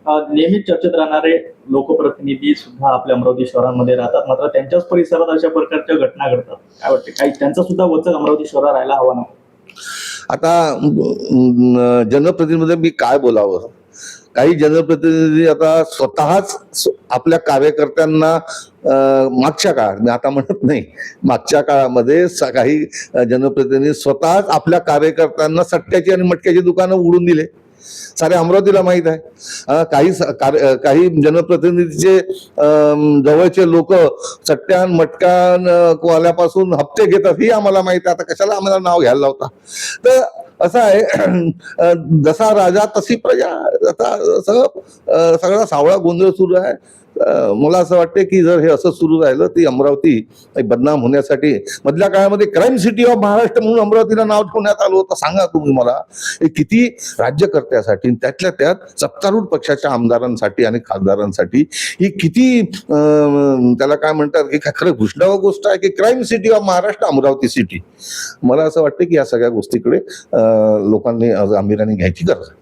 नेहमीच चर्चेत राहणारे लोकप्रतिनिधी सुद्धा आपल्या अमरावती शहरामध्ये राहतात, मात्र त्यांच्याच परिसरात अशा प्रकारच्या घटना घडतात. काय वाटते, काही त्यांचा सुद्धा वचक अमरावती शहरात राहायला हवा ना? आता जनप्रतिनिधी मी काय बोलावं, काही जनप्रतिनिधी आता स्वतःच आपल्या कार्यकर्त्यांना मागच्या काळात, मी आता म्हणत नाही, मागच्या काळामध्ये काही जनप्रतिनिधी स्वतःच आपल्या कार्यकर्त्यांना सट्ट्याची आणि मटक्याची दुकानं उघडून दिले. सारे अमरावतीला माहीत आहे. काही जनप्रतिनिधीचे जवळचे लोक चट्ट्यान मटक्यान वाल्यापासून हप्ते घेतात, ही आम्हाला माहिती आहे. आता कशाला आम्हाला नाव घ्यायला लावता? तर असं आहे, जसा राजा तशी प्रजा. आता सगळा सावळा गोंधळ सुरू आहे. मला असं वाटतं की जर हे असं सुरू राहिलं ती अमरावती बदनाम होण्यासाठी, मधल्या काळामध्ये क्राईम सिटी ऑफ महाराष्ट्र म्हणून अमरावतीला नाव ठेवण्यात आलं होतं. सांगा तुम्ही मला, हे किती राज्यकर्त्यासाठी, त्यातल्या त्यात सत्तारूढ पक्षाच्या आमदारांसाठी आणि खासदारांसाठी ही किती त्याला काय म्हणतात की खरं घुसणावं गोष्ट आहे की crime city of Maharashtra Amravati city. मला असं वाटतं की या सगळ्या गोष्टीकडे लोकांनी गांभीर्याने घ्यायची गरज आहे.